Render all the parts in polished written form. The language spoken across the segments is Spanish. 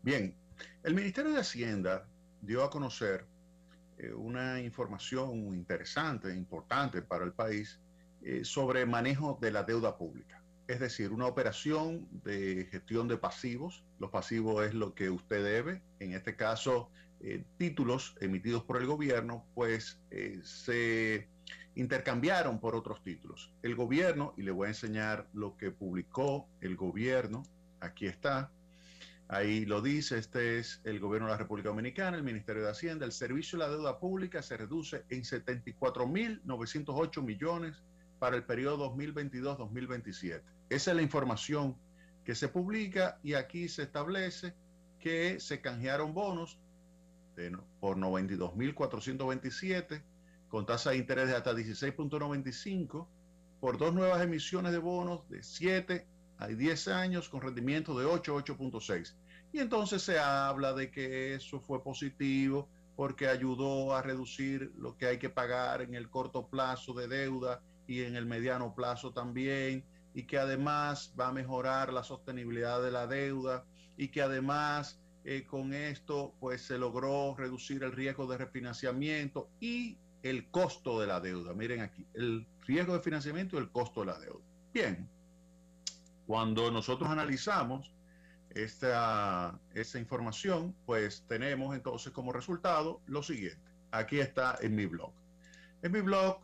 Bien, el Ministerio de Hacienda dio a conocer una información interesante, importante para el país sobre manejo de la deuda pública. Es decir, una operación de gestión de pasivos. Los pasivos es lo que usted debe. En este caso, títulos emitidos por el gobierno, pues se intercambiaron por otros títulos. El gobierno, y le voy a enseñar lo que publicó el gobierno, aquí está. Ahí lo dice, este es el gobierno de la República Dominicana, el Ministerio de Hacienda. El servicio de la deuda pública se reduce en 74.908 millones para el periodo 2022-2027. Esa es la información que se publica y aquí se establece que se canjearon bonos por 92.427 con tasa de interés de hasta 16.95 por dos nuevas emisiones de bonos de 7 a 10 años con rendimiento de 8.6. Y entonces se habla de que eso fue positivo porque ayudó a reducir lo que hay que pagar en el corto plazo de deuda y en el mediano plazo también, y que además va a mejorar la sostenibilidad de la deuda y que además con esto pues se logró reducir el riesgo de refinanciamiento y el costo de la deuda. Miren aquí, el riesgo de financiamiento y el costo de la deuda. Bien, cuando nosotros analizamos esta información, pues tenemos entonces como resultado lo siguiente. Aquí está en mi blog. En mi blog,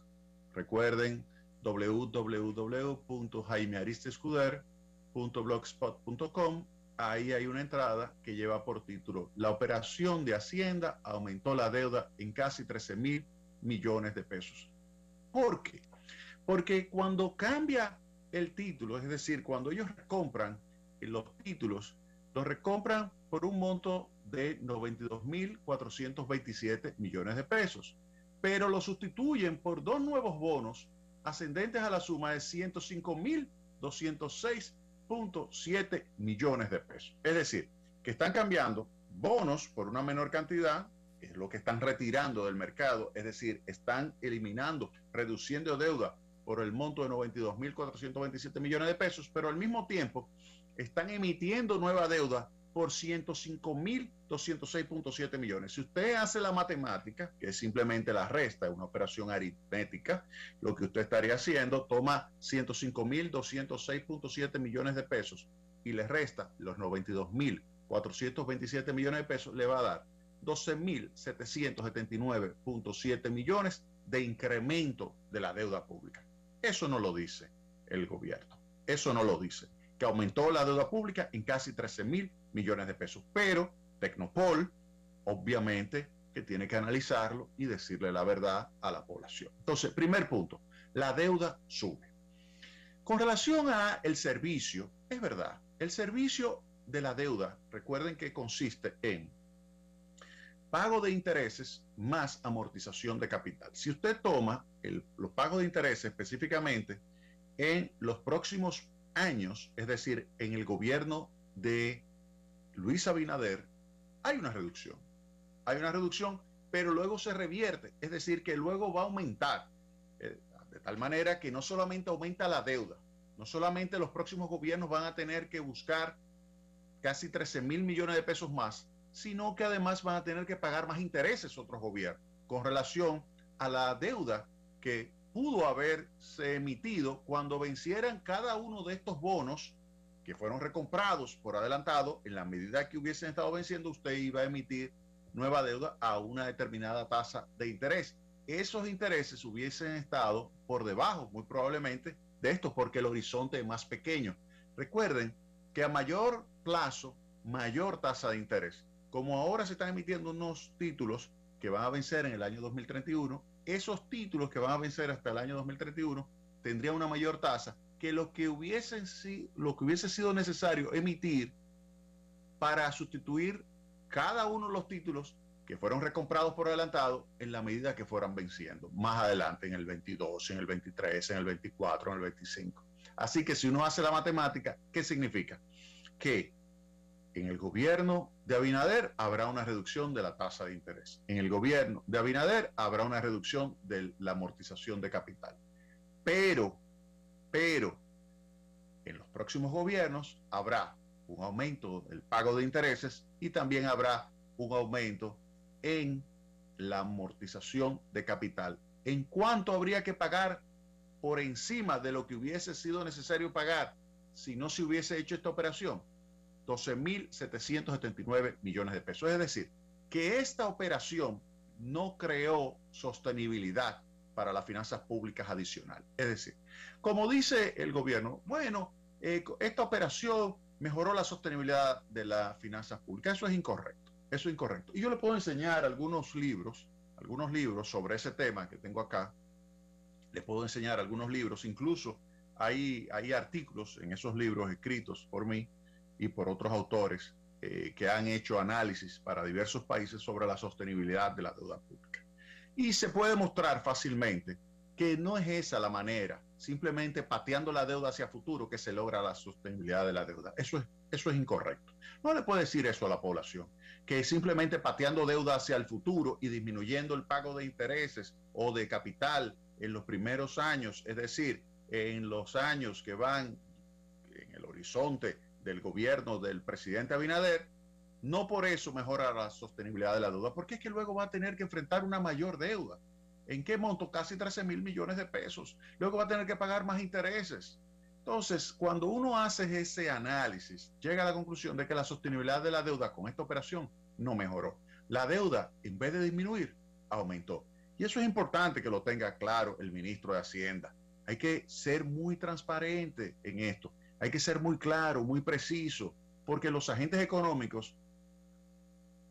recuerden, www.jaimearistescuder.blogspot.com. Ahí hay una entrada que lleva por título: la operación de Hacienda aumentó la deuda en casi 13.000 millones de pesos. ¿Por qué? Porque cuando cambia el título, es decir, cuando ellos compran los títulos, los recompran por un monto de 92.427 millones de pesos, pero lo sustituyen por dos nuevos bonos ascendentes a la suma de 105.206.7 millones de pesos. Es decir, que están cambiando bonos por una menor cantidad, que es lo que están retirando del mercado, es decir, están eliminando, reduciendo deuda por el monto de 92.427 millones de pesos, pero al mismo tiempo están emitiendo nueva deuda por 105.206.7 millones. Si usted hace la matemática, que es simplemente la resta, una operación aritmética, lo que usted estaría haciendo, toma 105.206.7 millones de pesos y le resta los 92.427 millones de pesos, le va a dar 12.779.7 millones de incremento de la deuda pública. Eso no lo dice el gobierno. Eso no lo dice. Que aumentó la deuda pública en casi 13.000 millones de pesos. Pero Tecnopol, obviamente, que tiene que analizarlo y decirle la verdad a la población. Entonces, primer punto, la deuda sube. Con relación a el servicio, es verdad, el servicio de la deuda, recuerden que consiste en pago de intereses más amortización de capital. Si usted toma los pagos de intereses específicamente en los próximos años, es decir, en el gobierno de Luis Abinader, hay una reducción. Hay una reducción, pero luego se revierte, es decir, que luego va a aumentar, de tal manera que no solamente aumenta la deuda, no solamente los próximos gobiernos van a tener que buscar casi 13.000 millones de pesos más, sino que además van a tener que pagar más intereses otros gobiernos con relación a la deuda que pudo haberse emitido cuando vencieran cada uno de estos bonos que fueron recomprados por adelantado. En la medida que hubiesen estado venciendo, usted iba a emitir nueva deuda a una determinada tasa de interés. Esos intereses hubiesen estado por debajo, muy probablemente, de estos, porque el horizonte es más pequeño. Recuerden que a mayor plazo, mayor tasa de interés. Como ahora se están emitiendo unos títulos que van a vencer en el año 2031, esos títulos que van a vencer hasta el año 2031 tendrían una mayor tasa que lo que hubiese sido necesario emitir para sustituir cada uno de los títulos que fueron recomprados por adelantado en la medida que fueran venciendo más adelante, en el 22, en el 23, en el 24, en el 25. Así que si uno hace la matemática, ¿qué significa? Que en el gobierno de Abinader habrá una reducción de la tasa de interés. En el gobierno de Abinader habrá una reducción de la amortización de capital. Pero, en los próximos gobiernos habrá un aumento del pago de intereses y también habrá un aumento en la amortización de capital. ¿En cuánto habría que pagar por encima de lo que hubiese sido necesario pagar si no se hubiese hecho esta operación? 12.779 millones de pesos. Es decir, que esta operación no creó sostenibilidad para las finanzas públicas adicional. Es decir, como dice el gobierno, bueno, esta operación mejoró la sostenibilidad de las finanzas públicas. Eso es incorrecto. Eso es incorrecto. Y yo le puedo enseñar algunos libros sobre ese tema que tengo acá. Les puedo enseñar algunos libros, incluso hay artículos en esos libros escritos por mí y por otros autores que han hecho análisis para diversos países sobre la sostenibilidad de la deuda pública. Y se puede mostrar fácilmente que no es esa la manera, simplemente pateando la deuda hacia futuro, que se logra la sostenibilidad de la deuda. Eso es incorrecto. No le puede decir eso a la población, que simplemente pateando deuda hacia el futuro y disminuyendo el pago de intereses o de capital en los primeros años, es decir, en los años que van en el horizonte del gobierno del presidente Abinader, no por eso mejora la sostenibilidad de la deuda, porque es que luego va a tener que enfrentar una mayor deuda. ¿En qué monto? Casi 13.000 millones de pesos. Luego va a tener que pagar más intereses. Entonces, cuando uno hace ese análisis, llega a la conclusión de que la sostenibilidad de la deuda con esta operación no mejoró. La deuda, en vez de disminuir, aumentó. Y eso es importante que lo tenga claro el ministro de Hacienda. Hay que ser muy transparente en esto. Hay que ser muy claro, muy preciso, porque los agentes económicos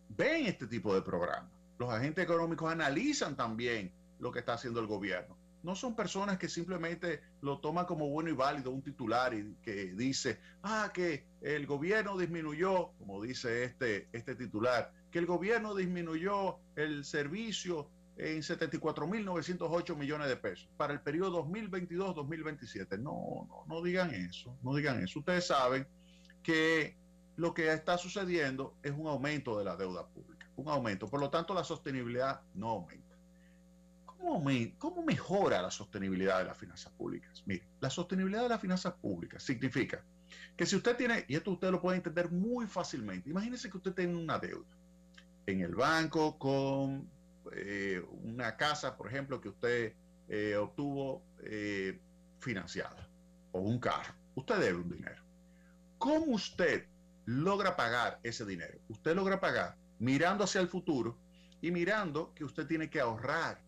ven este tipo de programas. Los agentes económicos analizan también lo que está haciendo el gobierno. No son personas que simplemente lo toman como bueno y válido un titular y que dice, que el gobierno disminuyó, como dice este titular, que el gobierno disminuyó el servicio en 74.908 millones de pesos para el periodo 2022-2027. No digan eso, no digan eso. Ustedes saben que lo que está sucediendo es un aumento de la deuda pública, un aumento. Por lo tanto, la sostenibilidad no aumenta. ¿Cómo mejora la sostenibilidad de las finanzas públicas? Mire, la sostenibilidad de las finanzas públicas significa que si usted tiene, y esto usted lo puede entender muy fácilmente, imagínese que usted tiene una deuda en el banco con una casa, por ejemplo, que usted obtuvo financiada, o un carro. Usted debe un dinero. ¿Cómo usted logra pagar ese dinero? Usted logra pagar mirando hacia el futuro y mirando que usted tiene que ahorrar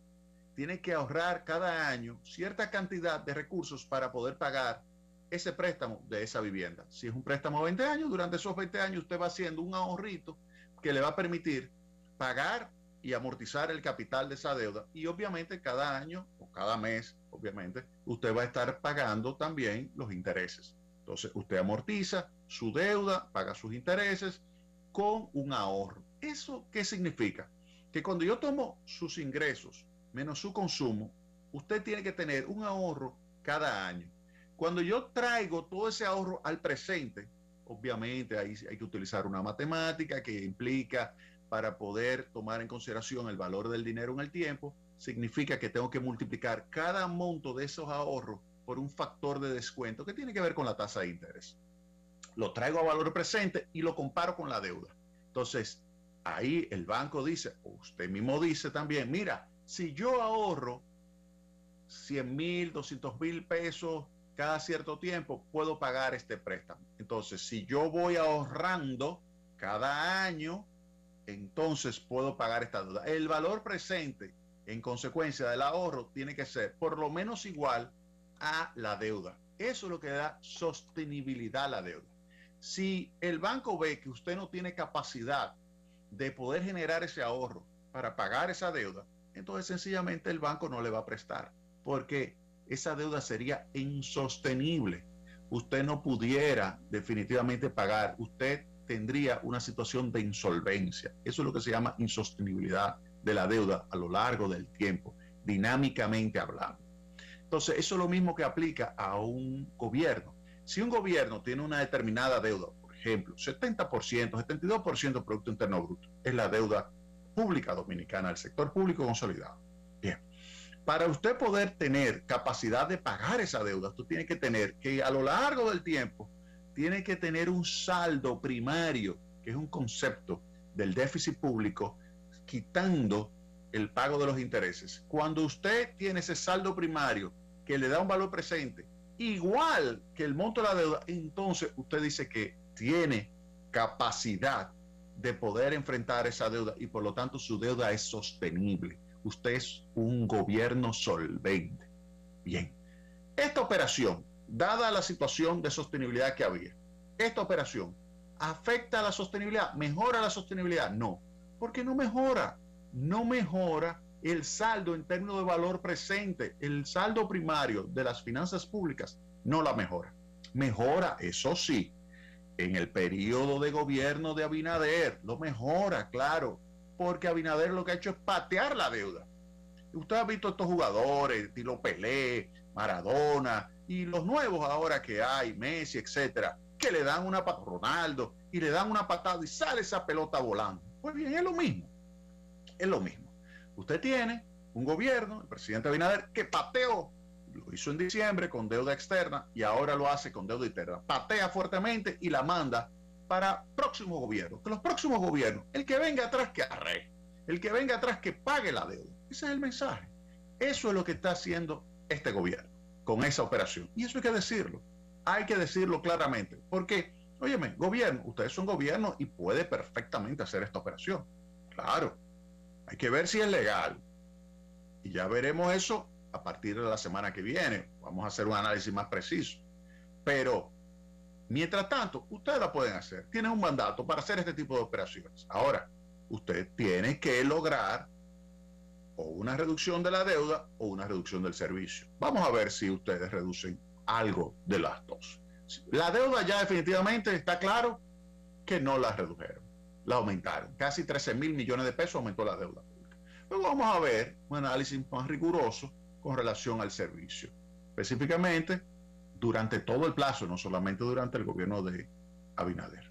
cada año cierta cantidad de recursos para poder pagar ese préstamo de esa vivienda. Si es un préstamo de 20 años, durante esos 20 años usted va haciendo un ahorrito que le va a permitir pagar y amortizar el capital de esa deuda. Y obviamente cada año o cada mes, obviamente, usted va a estar pagando también los intereses. Entonces usted amortiza su deuda, paga sus intereses con un ahorro. ¿Eso qué significa? Que cuando yo tomo sus ingresos menos su consumo, usted tiene que tener un ahorro cada año. Cuando yo traigo todo ese ahorro al presente, obviamente ahí hay que utilizar una matemática que implica, para poder tomar en consideración el valor del dinero en el tiempo, significa que tengo que multiplicar cada monto de esos ahorros por un factor de descuento que tiene que ver con la tasa de interés. Lo traigo a valor presente y lo comparo con la deuda. Entonces, ahí el banco dice, o usted mismo dice también, mira, si yo ahorro 100.000, 200.000 pesos cada cierto tiempo, puedo pagar este préstamo. Entonces, si yo voy ahorrando cada año, entonces puedo pagar esta deuda. El valor presente, en consecuencia del ahorro, tiene que ser por lo menos igual a la deuda. Eso es lo que da sostenibilidad a la deuda. Si el banco ve que usted no tiene capacidad de poder generar ese ahorro para pagar esa deuda, entonces sencillamente el banco no le va a prestar, porque esa deuda sería insostenible. Usted no pudiera definitivamente pagar, usted tendría una situación de insolvencia. Eso es lo que se llama insostenibilidad de la deuda a lo largo del tiempo, dinámicamente hablando. Entonces, eso es lo mismo que aplica a un gobierno. Si un gobierno tiene una determinada deuda, por ejemplo, 70%, 72% del Producto Interno Bruto, es la deuda pública dominicana, el sector público consolidado. Bien, para usted poder tener capacidad de pagar esa deuda, usted tiene que tener que a lo largo del tiempo tiene que tener un saldo primario, que es un concepto del déficit público, quitando el pago de los intereses. Cuando usted tiene ese saldo primario que le da un valor presente igual que el monto de la deuda, entonces usted dice que tiene capacidad de poder enfrentar esa deuda y por lo tanto su deuda es sostenible. Usted es un gobierno solvente. Bien, esta operación, dada la situación de sostenibilidad que había, esta operación afecta a la sostenibilidad, mejora la sostenibilidad, no, porque no mejora el saldo en términos de valor presente, el saldo primario de las finanzas públicas no la mejora. Mejora, eso sí, en el periodo de gobierno de Abinader, lo mejora, claro, porque Abinader lo que ha hecho es patear la deuda. Usted ha visto estos jugadores, estilo Pelé, Maradona, y los nuevos ahora que hay, Messi, etcétera, que le dan una patada, Ronaldo, y le dan una patada y sale esa pelota volando. Pues bien, es lo mismo. Es lo mismo. Usted tiene un gobierno, el presidente Abinader, que pateó, lo hizo en diciembre con deuda externa y ahora lo hace con deuda interna. Patea fuertemente y la manda para próximos gobiernos. Que los próximos gobiernos, el que venga atrás que arregle, el que venga atrás que pague la deuda. Ese es el mensaje. Eso es lo que está haciendo este gobierno con esa operación. Y eso hay que decirlo claramente. Porque, óyeme, gobierno, ustedes son gobierno y puede perfectamente hacer esta operación. Claro. Hay que ver si es legal. Y ya veremos eso a partir de la semana que viene. Vamos a hacer un análisis más preciso. Pero, mientras tanto, ustedes la pueden hacer. Tienen un mandato para hacer este tipo de operaciones. Ahora, usted tiene que lograr o una reducción de la deuda o una reducción del servicio. Vamos a ver si ustedes reducen algo de las dos. La deuda ya definitivamente está claro que no la redujeron. La aumentaron. Casi 13,000 millones de pesos aumentó la deuda pública. Pero vamos a ver un análisis más riguroso con relación al servicio. Específicamente, durante todo el plazo, no solamente durante el gobierno de Abinader.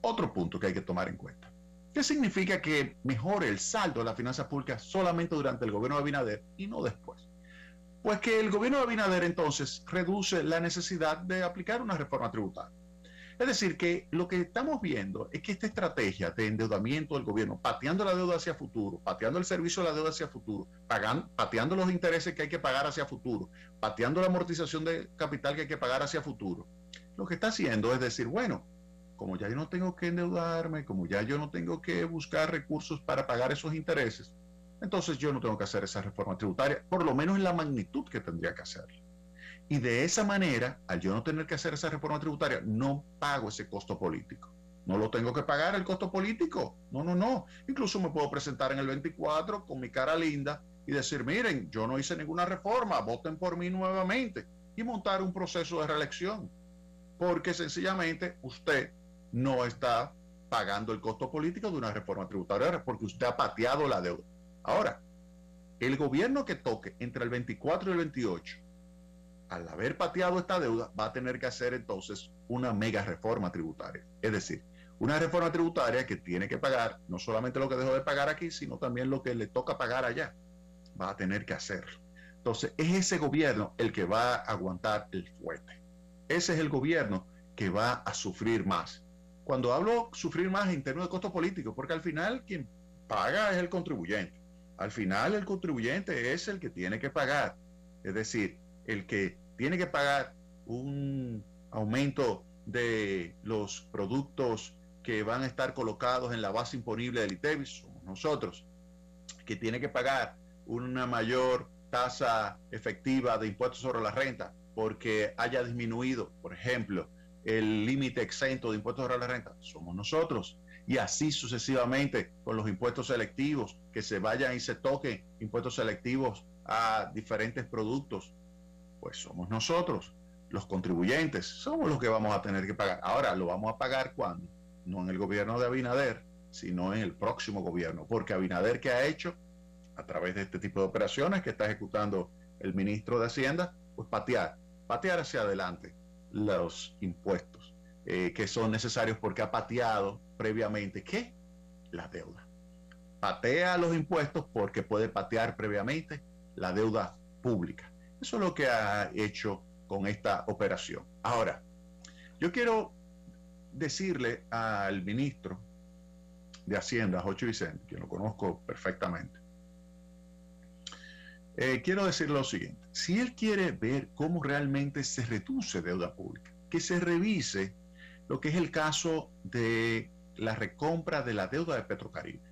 Otro punto que hay que tomar en cuenta. ¿Qué significa que mejore el saldo de las finanzas públicas solamente durante el gobierno de Abinader y no después? Pues que el gobierno de Abinader entonces reduce la necesidad de aplicar una reforma tributaria. Es decir, que lo que estamos viendo es que esta estrategia de endeudamiento del gobierno, pateando la deuda hacia futuro, pateando el servicio de la deuda hacia futuro, pateando los intereses que hay que pagar hacia futuro, pateando la amortización de capital que hay que pagar hacia futuro, lo que está haciendo es decir, bueno, como ya yo no tengo que endeudarme, como ya yo no tengo que buscar recursos para pagar esos intereses, entonces yo no tengo que hacer esa reforma tributaria, por lo menos en la magnitud que tendría que hacerla. Y de esa manera, al yo no tener que hacer esa reforma tributaria, no pago ese costo político. No lo tengo que pagar el costo político. No. Incluso me puedo presentar en el 24 con mi cara linda y decir, miren, yo no hice ninguna reforma, voten por mí nuevamente y montar un proceso de reelección. Porque sencillamente usted no está pagando el costo político de una reforma tributaria porque usted ha pateado la deuda. Ahora, el gobierno que toque entre el 24 y el 28, al haber pateado esta deuda, va a tener que hacer entonces una mega reforma tributaria. Es decir, una reforma tributaria que tiene que pagar no solamente lo que dejó de pagar aquí, sino también lo que le toca pagar allá. Va a tener que hacerlo. Entonces, es ese gobierno el que va a aguantar el fuerte. Ese es el gobierno que va a sufrir más. Cuando hablo sufrir más en términos de costo político, porque al final quien paga es el contribuyente. Al final el contribuyente es el que tiene que pagar. Es decir, el que tiene que pagar un aumento de los productos que van a estar colocados en la base imponible del ITEVIS, somos nosotros, que tiene que pagar una mayor tasa efectiva de impuestos sobre la renta porque haya disminuido, por ejemplo, el límite exento de impuestos sobre la renta, somos nosotros. Y así sucesivamente con los impuestos selectivos, que se vayan y se toquen impuestos selectivos a diferentes productos, pues somos nosotros, los contribuyentes, somos los que vamos a tener que pagar. Ahora, ¿lo vamos a pagar cuándo? No en el gobierno de Abinader, sino en el próximo gobierno, porque Abinader, ¿qué ha hecho? A través de este tipo de operaciones que está ejecutando el ministro de Hacienda, pues patear hacia adelante los impuestos que son necesarios porque ha pateado previamente, ¿qué? La deuda. Patea los impuestos porque puede patear previamente la deuda pública. Eso es lo que ha hecho con esta operación. Ahora, Yo quiero decirle al ministro de Hacienda, Jochi Vicente, quien lo conozco perfectamente, quiero decirle lo siguiente: si él quiere ver cómo realmente se reduce deuda pública, que se revise lo que es el caso de la recompra de la deuda de Petrocaribe.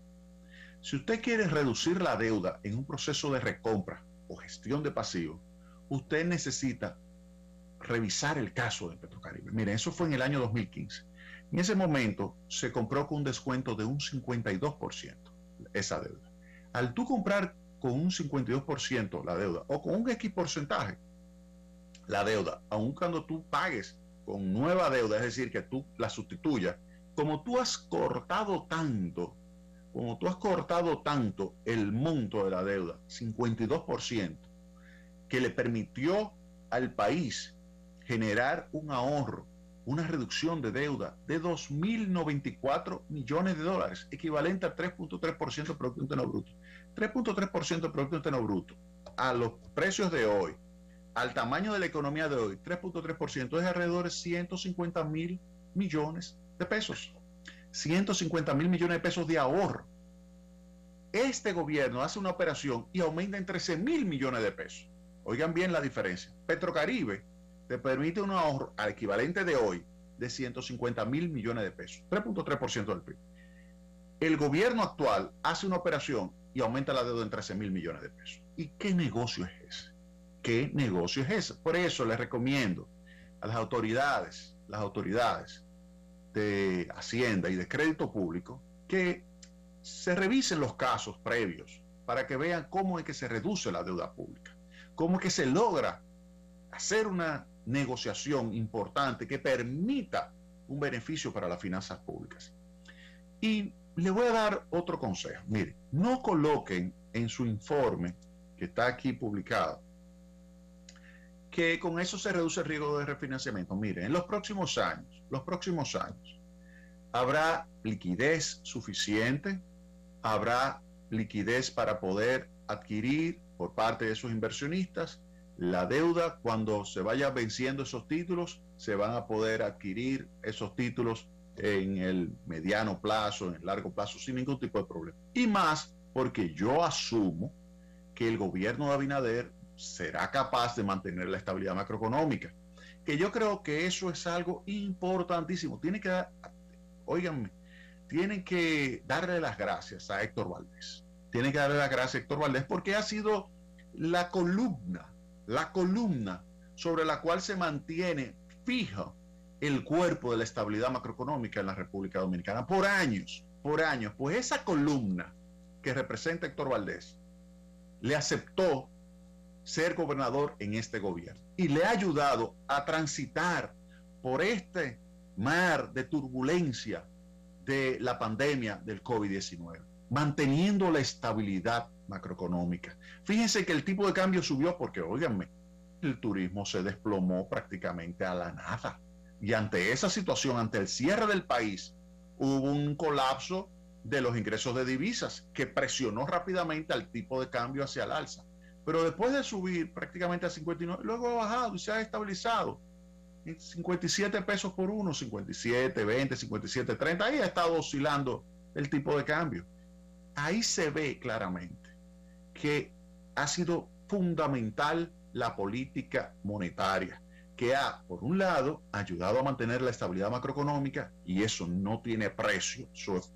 Si usted quiere reducir la deuda en un proceso de recompra o gestión de pasivos, usted necesita revisar el caso de Petrocaribe. Miren, eso fue en el año 2015. En ese momento se compró con un descuento de un 52% esa deuda. Al tú comprar con un 52% la deuda o con un X porcentaje la deuda, aun cuando tú pagues con nueva deuda, es decir, que tú la sustituyas, como tú has cortado tanto el monto de la deuda, 52%, que le permitió al país generar un ahorro, una reducción de deuda de 2.094 millones de dólares, equivalente a 3.3% del Producto Interno Bruto. 3.3% del Producto Interno Bruto, a los precios de hoy, al tamaño de la economía de hoy, 3.3% es alrededor de 150.000 millones de pesos. 150.000 millones de pesos de ahorro. Este gobierno hace una operación y aumenta en 13.000 millones de pesos. Oigan bien la diferencia. Petrocaribe te permite un ahorro al equivalente de hoy de 150.000 millones de pesos, 3.3% del PIB. El gobierno actual hace una operación y aumenta la deuda en 13.000 millones de pesos. ¿Y qué negocio es ese? ¿Qué negocio es ese? Por eso les recomiendo a las autoridades de Hacienda y de Crédito Público que se revisen los casos previos para que vean cómo es que se reduce la deuda pública, cómo es que se logra hacer una negociación importante que permita un beneficio para las finanzas públicas. Y le voy a dar otro consejo. Mire, no coloquen en su informe que está aquí publicado que con eso se reduce el riesgo de refinanciamiento. Miren, en los próximos años, habrá liquidez suficiente, habrá liquidez para poder adquirir por parte de esos inversionistas la deuda. Cuando se vayan venciendo esos títulos, se van a poder adquirir esos títulos en el mediano plazo, en el largo plazo, sin ningún tipo de problema. Y más porque yo asumo que el gobierno de Abinader será capaz de mantener la estabilidad macroeconómica, que yo creo que eso es algo importantísimo. Tienen que darle las gracias a Héctor Valdés. Tienen que darle las gracias a Héctor Valdés porque ha sido la columna sobre la cual se mantiene fija el cuerpo de la estabilidad macroeconómica en la República Dominicana por años. Pues esa columna que representa Héctor Valdés le aceptó ser gobernador en este gobierno y le ha ayudado a transitar por este mar de turbulencia de la pandemia del COVID-19, manteniendo la estabilidad macroeconómica. Fíjense que el tipo de cambio subió porque, óiganme, el turismo se desplomó prácticamente a la nada. Y ante esa situación, ante el cierre del país, hubo un colapso de los ingresos de divisas que presionó rápidamente al tipo de cambio hacia el alza. Pero después de subir prácticamente a 59, luego ha bajado y se ha estabilizado en 57 pesos por uno, 57, 20, 57, 30. Ahí ha estado oscilando el tipo de cambio. Ahí se ve claramente que ha sido fundamental la política monetaria, que ha, por un lado, ayudado a mantener la estabilidad macroeconómica, y eso no tiene precio, eso es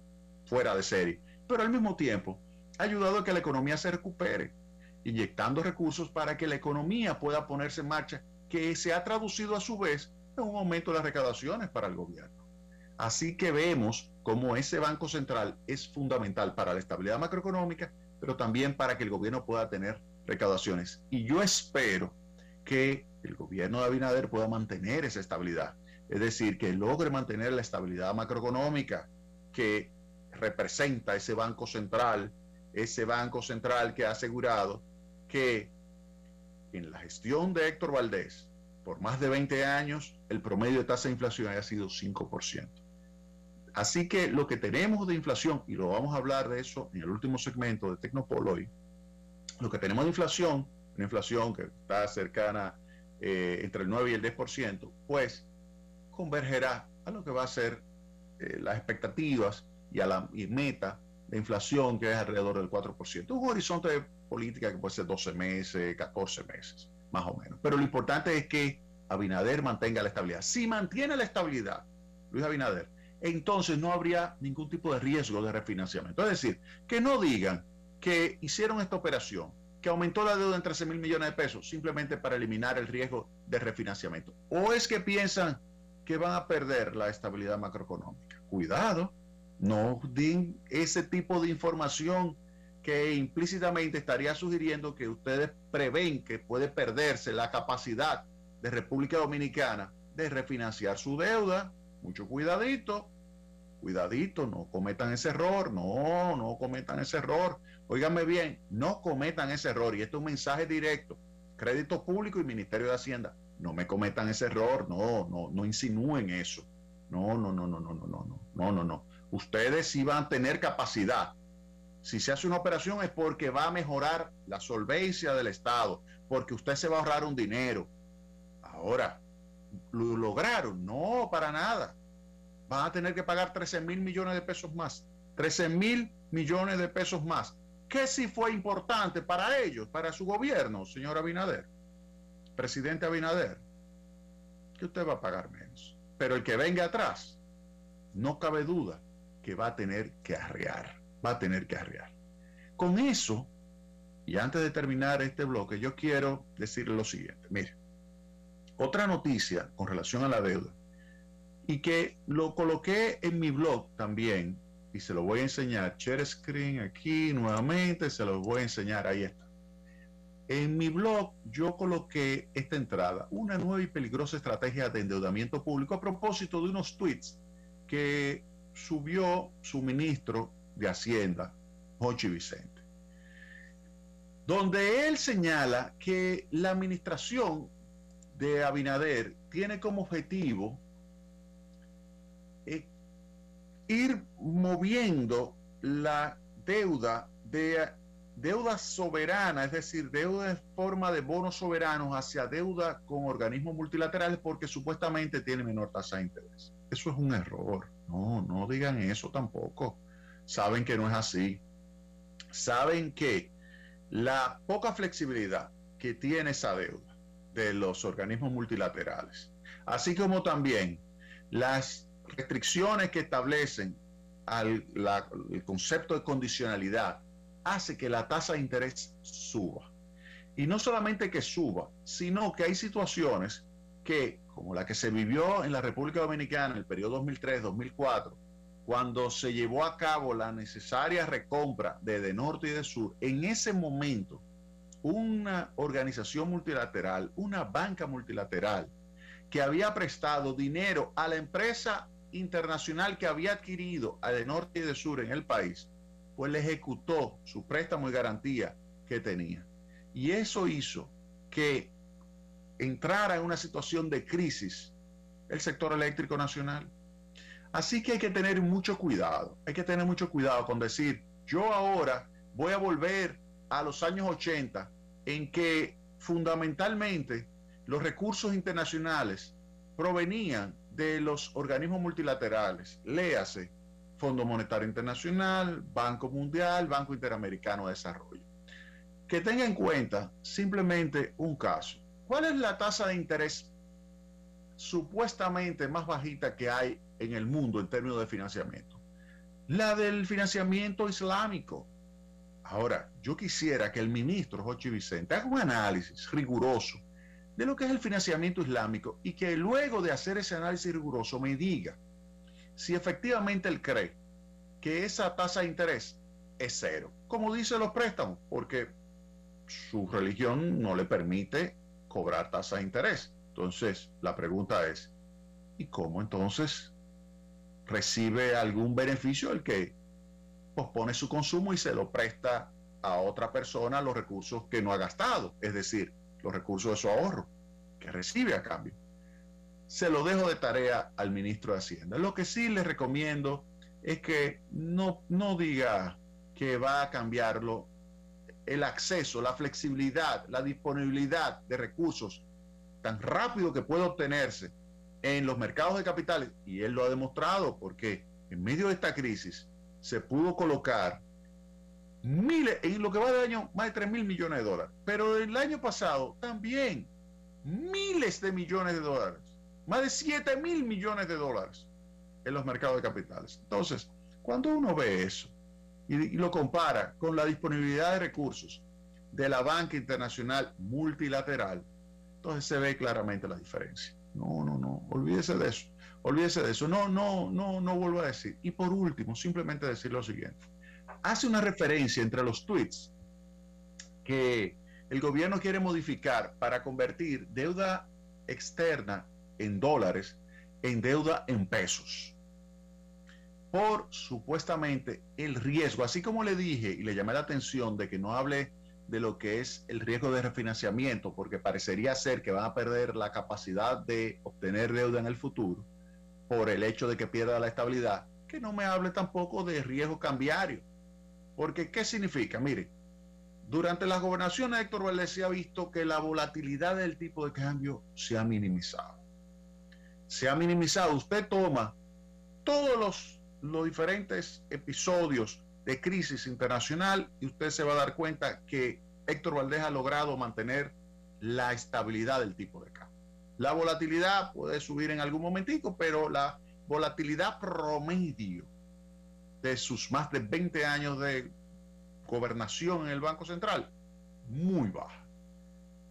fuera de serie, pero al mismo tiempo ha ayudado a que la economía se recupere, inyectando recursos para que la economía pueda ponerse en marcha, que se ha traducido a su vez en un aumento de las recaudaciones para el gobierno. Así que vemos cómo ese Banco Central es fundamental para la estabilidad macroeconómica, pero también para que el gobierno pueda tener recaudaciones. Y yo espero que el gobierno de Abinader pueda mantener esa estabilidad, es decir, que logre mantener la estabilidad macroeconómica que representa ese Banco Central que ha asegurado que en la gestión de Héctor Valdés, por más de 20 años, el promedio de tasa de inflación haya sido 5%. Así que lo que tenemos de inflación, y lo vamos a hablar de eso en el último segmento de Tecnopol hoy, lo que tenemos de inflación, una inflación que está cercana entre el 9 y el 10%, pues convergerá a lo que va a ser las expectativas y a la meta de inflación, que es alrededor del 4%. Un horizonte de política que puede ser 12 meses, 14 meses, más o menos. Pero lo importante es que Abinader mantenga la estabilidad. Si mantiene la estabilidad, Luis Abinader, entonces no habría ningún tipo de riesgo de refinanciamiento. Es decir, que no digan que hicieron esta operación, que aumentó la deuda en 13.000 millones de pesos, simplemente para eliminar el riesgo de refinanciamiento. ¿O es que piensan que van a perder la estabilidad macroeconómica? Cuidado, no den ese tipo de información que implícitamente estaría sugiriendo que ustedes prevén que puede perderse la capacidad de República Dominicana de refinanciar su deuda. Mucho cuidadito, cuidadito, no cometan ese error, no cometan ese error. Óiganme bien, no cometan ese error. Y este es un mensaje directo. Crédito Público y Ministerio de Hacienda, no me cometan ese error, no insinúen eso. No. Ustedes sí van a tener capacidad. Si se hace una operación es porque va a mejorar la solvencia del Estado, porque usted se va a ahorrar un dinero. Ahora, ¿lo lograron? No, para nada. Van a tener que pagar 13.000 millones de pesos más. 13.000 millones de pesos más. ¿Qué sí fue importante para ellos, para su gobierno, señor Abinader? Presidente Abinader, que usted va a pagar menos. Pero el que venga atrás, no cabe duda que va a tener que arrear. Va a tener que arrear. Con eso, y antes de terminar este bloque, yo quiero decirle lo siguiente. Mire, otra noticia con relación a la deuda, y que lo coloqué en mi blog también, y se lo voy a enseñar. Share screen aquí nuevamente, se lo voy a enseñar, ahí está. En mi blog yo coloqué esta entrada: una nueva y peligrosa estrategia de endeudamiento público, a propósito de unos tweets que subió su ministro de Hacienda, Jochi Vicente, donde él señala que la administración de Abinader tiene como objetivo ir moviendo la deuda de deuda soberana, es decir, deuda en forma de bonos soberanos, hacia deuda con organismos multilaterales, porque supuestamente tiene menor tasa de interés. Eso es un error. No digan eso tampoco. Saben que no es así. Saben que la poca flexibilidad que tiene esa deuda de los organismos multilaterales, así como también las restricciones que establecen el concepto de condicionalidad, hace que la tasa de interés suba. Y no solamente que suba, sino que hay situaciones que, como la que se vivió en la República Dominicana en el periodo 2003-2004, cuando se llevó a cabo la necesaria recompra de Norte y de Sur, en ese momento una organización multilateral, una banca multilateral, que había prestado dinero a la empresa internacional que había adquirido a de Norte y de Sur en el país, pues le ejecutó su préstamo y garantía que tenía. Y eso hizo que entrara en una situación de crisis el sector eléctrico nacional. Así que hay que tener mucho cuidado con decir, yo ahora voy a volver a los años 80, en que fundamentalmente los recursos internacionales provenían de los organismos multilaterales, léase Fondo Monetario Internacional, Banco Mundial, Banco Interamericano de Desarrollo. Que tenga en cuenta simplemente un caso. ¿Cuál es la tasa de interés supuestamente más bajita que hay en el mundo en términos de financiamiento? La del financiamiento islámico. Ahora, yo quisiera que el ministro Jochi Vicente haga un análisis riguroso de lo que es el financiamiento islámico, y que luego de hacer ese análisis riguroso me diga si efectivamente él cree que esa tasa de interés es cero, como dicen los préstamos, porque su religión no le permite cobrar tasa de interés. Entonces, la pregunta es, ¿y cómo entonces recibe algún beneficio el que pospone su consumo y se lo presta a otra persona los recursos que no ha gastado? Es decir, los recursos de su ahorro que recibe a cambio. Se lo dejo de tarea al ministro de Hacienda. Lo que sí les recomiendo es que no diga que va a cambiarlo el acceso, la flexibilidad, la disponibilidad de recursos tan rápido que puede obtenerse en los mercados de capitales, y él lo ha demostrado porque en medio de esta crisis se pudo colocar miles, en lo que va del año, más de 3.000 millones de dólares, pero el año pasado también miles de millones de dólares, más de 7.000 millones de dólares en los mercados de capitales. Entonces, cuando uno ve eso y lo compara con la disponibilidad de recursos de la banca internacional multilateral, entonces se ve claramente la diferencia. No, olvídese de eso. Olvídese de eso. No vuelvo a decir. Y por último, simplemente decir lo siguiente. Hace una referencia entre los tweets que el gobierno quiere modificar para convertir deuda externa en dólares en deuda en pesos. Por supuestamente el riesgo, así como le dije y le llamé la atención de que no hable de lo que es el riesgo de refinanciamiento, porque parecería ser que van a perder la capacidad de obtener deuda en el futuro por el hecho de que pierda la estabilidad, que no me hable tampoco de riesgo cambiario. Porque, ¿qué significa? Mire, durante las gobernaciones de Héctor Valdés se ha visto que la volatilidad del tipo de cambio se ha minimizado. Se ha minimizado. Usted toma todos los diferentes episodios de crisis internacional y usted se va a dar cuenta que Héctor Valdés ha logrado mantener la estabilidad del tipo de cambio. La volatilidad puede subir en algún momentico, pero la volatilidad promedio de sus más de 20 años de gobernación en el Banco Central, muy baja.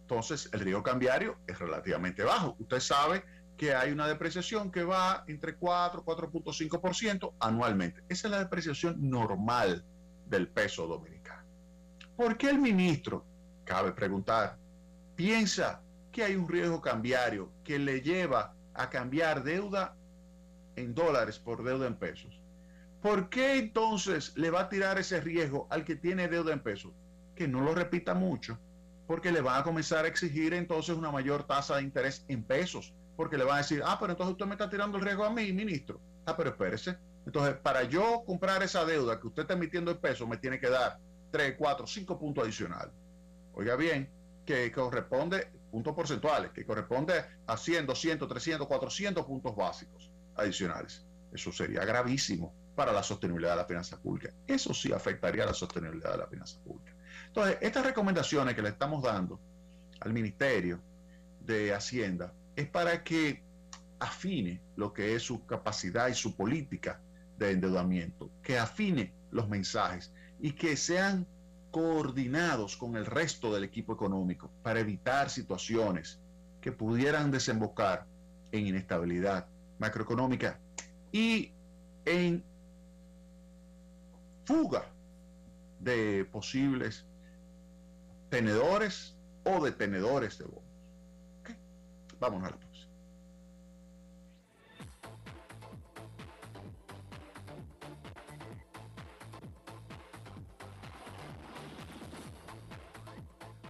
Entonces, el riesgo cambiario es relativamente bajo. Usted sabe que hay una depreciación que va entre 4 y 4.5% anualmente. Esa es la depreciación normal del peso dominicano. ¿Por qué el ministro, cabe preguntar, piensa que hay un riesgo cambiario que le lleva a cambiar deuda en dólares por deuda en pesos? ¿Por qué entonces le va a tirar ese riesgo al que tiene deuda en pesos? Que no lo repita mucho, porque le van a comenzar a exigir entonces una mayor tasa de interés en pesos, porque le van a decir, pero entonces usted me está tirando el riesgo a mí, ministro. Pero espérese. Entonces, para yo comprar esa deuda que usted está emitiendo en pesos, me tiene que dar 3, 4, 5 puntos adicionales. Oiga bien, que corresponde, puntos porcentuales, que corresponde a 100, 200, 300, 400 puntos básicos adicionales. Eso sería gravísimo para la sostenibilidad de la finanza pública. Eso sí afectaría a la sostenibilidad de la finanza pública. Entonces, estas recomendaciones que le estamos dando al Ministerio de Hacienda es para que afine lo que es su capacidad y su política de endeudamiento, que afine los mensajes y que sean coordinados con el resto del equipo económico para evitar situaciones que pudieran desembocar en inestabilidad macroeconómica y en fuga de posibles tenedores o detenedores de bonos. ¿Okay? Vamos a la